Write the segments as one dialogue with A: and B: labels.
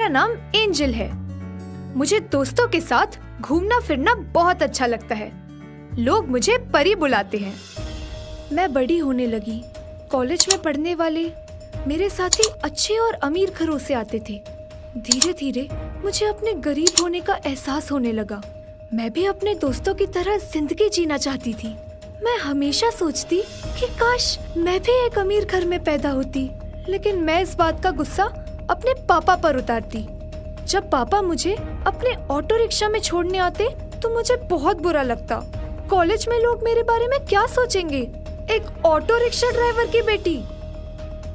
A: मेरा नाम एंजल है। मुझे दोस्तों के साथ घूमना फिरना बहुत अच्छा लगता है। लोग मुझे परी बुलाते हैं। मैं बड़ी होने लगी। कॉलेज में पढ़ने वाले मेरे साथी अच्छे और अमीर घरों से आते थे। धीरे धीरे मुझे अपने गरीब होने का एहसास होने लगा। मैं भी अपने दोस्तों की तरह जिंदगी जीना चाहती थी। मैं हमेशा सोचती कि काश मैं भी एक अमीर घर में पैदा होती, लेकिन मैं इस बात का गुस्सा अपने पापा पर उतारती। जब पापा मुझे अपने ऑटो रिक्शा में छोड़ने आते तो मुझे बहुत बुरा लगता। कॉलेज में लोग मेरे बारे में क्या सोचेंगे, एक ऑटो रिक्शा ड्राइवर की बेटी।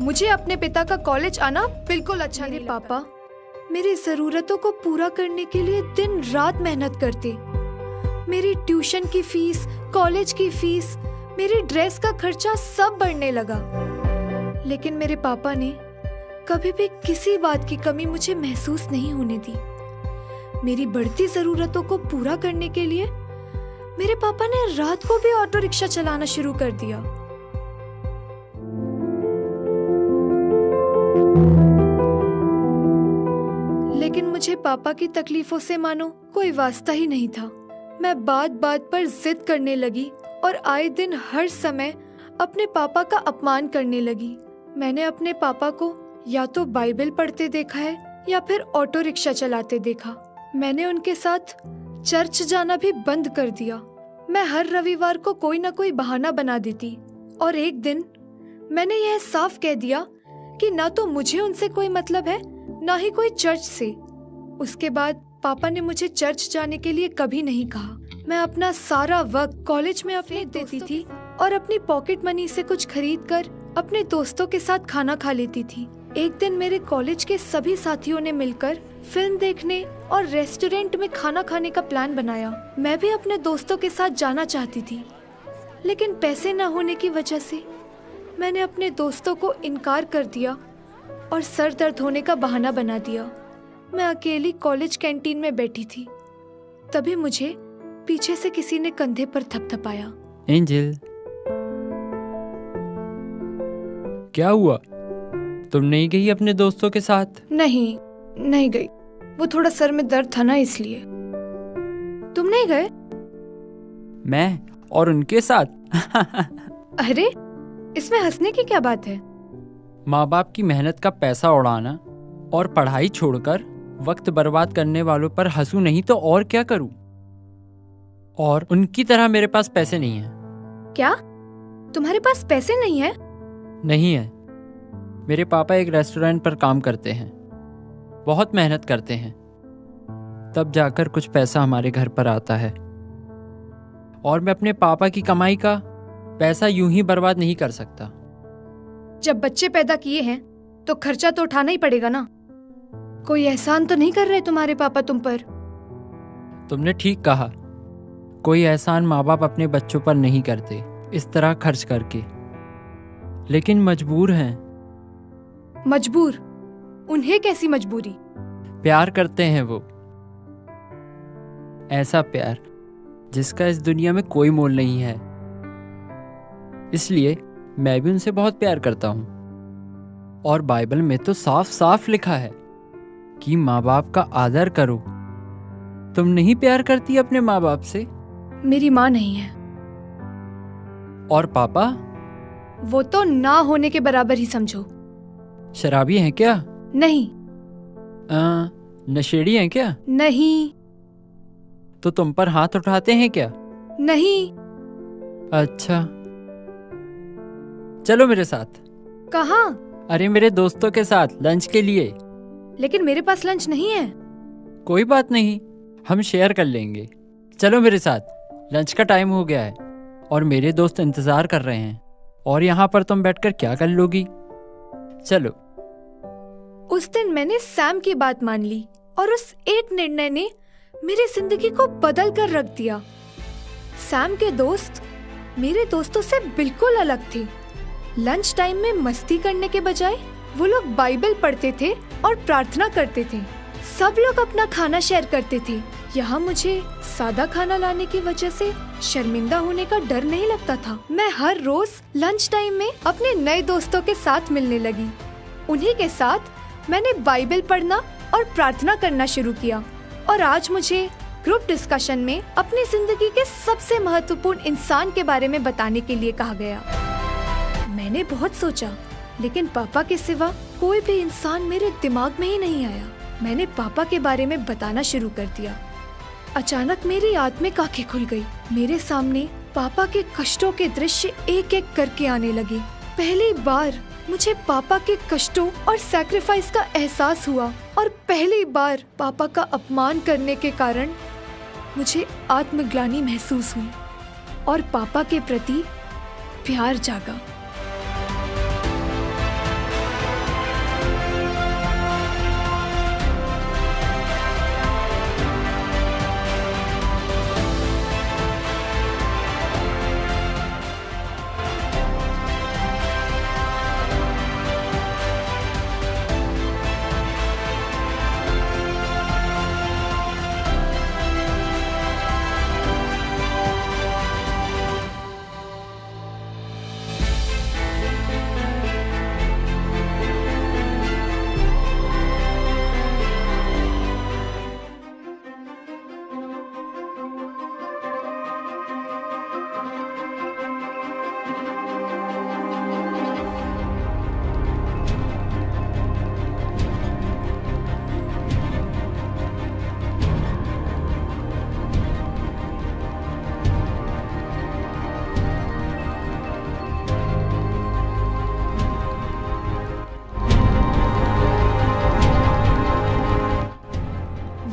A: मुझे अपने पिता का कॉलेज आना बिल्कुल अच्छा नहीं लगता। पापा मेरी जरूरतों को पूरा करने के लिए दिन रात मेहनत करते। मेरी ट्यूशन की फीस, कॉलेज की फीस, मेरी ड्रेस का खर्चा सब बढ़ने लगा। लेकिन मेरे पापा ने कभी भी किसी बात की कमी मुझे महसूस नहीं होने दी। मेरी बढ़ती जरूरतों को पूरा करने के लिए मेरे पापा ने रात को भी ऑटो रिक्शा चलाना शुरू कर दिया। लेकिन मुझे पापा की तकलीफों से मानो कोई वास्ता ही नहीं था। मैं बात बात पर जिद करने लगी और आए दिन हर समय अपने पापा का अपमान करने लगी। मैंने अपने पापा को या तो बाइबल पढ़ते देखा है या फिर ऑटो रिक्शा चलाते देखा। मैंने उनके साथ चर्च जाना भी बंद कर दिया। मैं हर रविवार को कोई ना कोई बहाना बना देती और एक दिन मैंने यह साफ कह दिया कि ना तो मुझे उनसे कोई मतलब है, ना ही कोई चर्च से। उसके बाद पापा ने मुझे चर्च जाने के लिए कभी नहीं कहा। मैं अपना सारा वक्त कॉलेज में अपने देती थी और अपनी पॉकेट मनी से कुछ खरीद कर अपने दोस्तों के साथ खाना खा लेती थी। एक दिन मेरे कॉलेज के सभी साथियों ने मिलकर फिल्म देखने और रेस्टोरेंट में खाना खाने का प्लान बनाया। मैं भी अपने दोस्तों के साथ जाना चाहती थी, लेकिन पैसे न होने की वजह से मैंने अपने दोस्तों को इनकार कर दिया और सर दर्द होने का बहाना बना दिया। मैं अकेली कॉलेज कैंटीन में बैठी थी। तभी मुझे पीछे से किसी ने कंधे पर थपथपाया।
B: एंजल, क्या हुआ? तुम नहीं गई अपने दोस्तों के साथ?
A: नहीं गई। वो थोड़ा सर में दर्द था ना, इसलिए। तुम नहीं गए?
B: मैं और उनके साथ?
A: अरे, इसमें हंसने की क्या बात है?
B: माँ बाप की मेहनत का पैसा उड़ाना और पढ़ाई छोड़कर वक्त बर्बाद करने वालों पर हंसू नहीं तो और क्या करूं? और उनकी तरह मेरे पास पैसे नहीं है।
A: क्या? तुम्हारे पास पैसे नहीं है?
B: नहीं है। मेरे पापा एक रेस्टोरेंट पर काम करते हैं, बहुत मेहनत करते हैं, तब जाकर कुछ पैसा हमारे घर पर आता है। और मैं अपने पापा की कमाई का पैसा यूं ही बर्बाद नहीं कर सकता।
A: जब बच्चे पैदा किए हैं तो खर्चा तो उठाना ही पड़ेगा ना। कोई एहसान तो नहीं कर रहे तुम्हारे पापा तुम पर?
B: तुमने ठीक कहा, कोई एहसान माँ बाप अपने बच्चों पर नहीं करते इस तरह खर्च करके, लेकिन मजबूर हैं।
A: मजबूर? उन्हें कैसी मजबूरी?
B: प्यार करते हैं वो, ऐसा प्यार जिसका इस दुनिया में कोई मोल नहीं है। इसलिए मैं भी उनसे बहुत प्यार करता हूँ। और बाइबल में तो साफ साफ लिखा है कि माँ बाप का आदर करो। तुम नहीं प्यार करती अपने माँ बाप से?
A: मेरी माँ नहीं है।
B: और पापा?
A: वो तो ना होने के बराबर ही समझो।
B: शराबी हैं क्या?
A: नहीं।
B: नशेड़ी हैं क्या?
A: नहीं।
B: तो तुम पर हाथ उठाते हैं क्या?
A: नहीं।
B: अच्छा, चलो मेरे साथ।
A: कहाँ?
B: अरे मेरे दोस्तों के साथ लंच के लिए।
A: लेकिन मेरे पास लंच नहीं है।
B: कोई बात नहीं, हम शेयर कर लेंगे। चलो मेरे साथ, लंच का टाइम हो गया है और मेरे दोस्त इंतजार कर रहे हैं। और यहाँ पर तुम बैठकर क्या कर लोगी? चलो।
A: उस दिन मैंने सैम की बात मान ली और उस एक निर्णय ने मेरी जिंदगी को बदल कर रख दिया। सैम के दोस्त मेरे दोस्तों से बिल्कुल अलग थे। लंच टाइम में मस्ती करने के बजाय वो लोग बाइबल पढ़ते थे और प्रार्थना करते थे। सब लोग अपना खाना शेयर करते थे। यहाँ मुझे सादा खाना लाने की वजह से शर्मिंदा होने का डर नहीं लगता था। मैं हर रोज लंच टाइम में अपने नए दोस्तों के साथ मिलने लगी। उन्हीं के साथ मैंने बाइबल पढ़ना और प्रार्थना करना शुरू किया। और आज मुझे ग्रुप डिस्कशन में अपनी जिंदगी के सबसे महत्वपूर्ण इंसान के बारे में बताने के लिए कहा गया। मैंने बहुत सोचा, लेकिन पापा के सिवा कोई भी इंसान मेरे दिमाग में ही नहीं आया। मैंने पापा के बारे में बताना शुरू कर दिया। अचानक मेरी आत्मिक आंखें खुल गई। मेरे सामने पापा के कष्टों के दृश्य एक एक करके आने लगे। पहली बार मुझे पापा के कष्टों और सैक्रिफाइस का एहसास हुआ और पहली बार पापा का अपमान करने के कारण मुझे आत्मग्लानि महसूस हुई और पापा के प्रति प्यार जागा।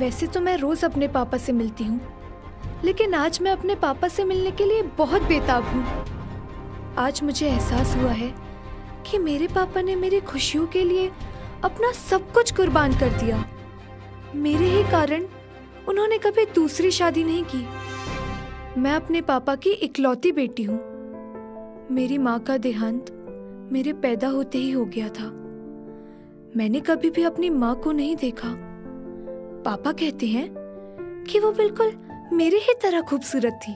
A: वैसे तो मैं रोज अपने पापा से मिलती हूँ, लेकिन आज मैं अपने पापा से मिलने के लिए बहुत बेताब हूँ। आज मुझे एहसास हुआ है कि मेरे पापा ने मेरी खुशियों के लिए अपना सब कुछ कुर्बान कर दिया। मेरे ही कारण उन्होंने कभी दूसरी शादी नहीं की। मैं अपने पापा की इकलौती बेटी हूँ। मेरी माँ का देहांत मेरे पैदा होते ही हो गया था। मैंने कभी भी अपनी माँ को नहीं देखा। पापा कहते हैं कि वो बिल्कुल मेरे ही तरह खूबसूरत थी।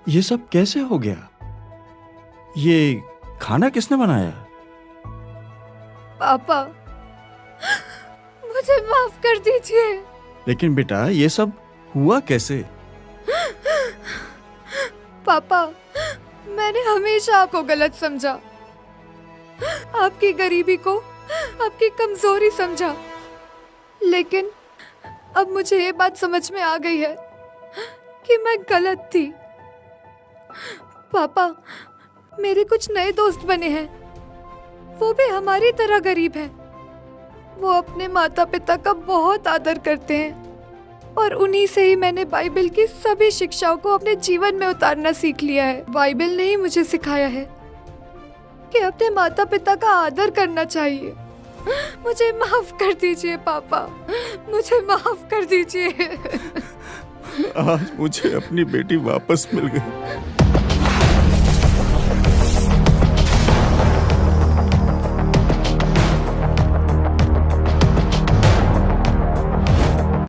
C: ये सब कैसे हो गया? ये खाना किसने बनाया?
A: पापा, मुझे माफ कर दीजिए।
C: लेकिन बेटा, ये सब हुआ कैसे?
A: पापा, मैंने हमेशा आपको गलत समझा, आपकी गरीबी को आपकी कमजोरी समझा। लेकिन अब मुझे ये बात समझ में आ गई है कि मैं गलत थी। पापा, मेरे कुछ नए दोस्त बने हैं, वो भी हमारी तरह गरीब हैं। वो अपने माता पिता का बहुत आदर करते हैं और उन्हीं से ही मैंने बाइबल की सभी शिक्षाओं को अपने जीवन में उतारना सीख लिया है। बाइबल ने ही मुझे सिखाया है कि अपने माता पिता का आदर करना चाहिए। मुझे माफ कर दीजिए पापा, मुझे माफ कर दीजिए।
C: आज मुझे अपनी बेटी वापस मिल गई।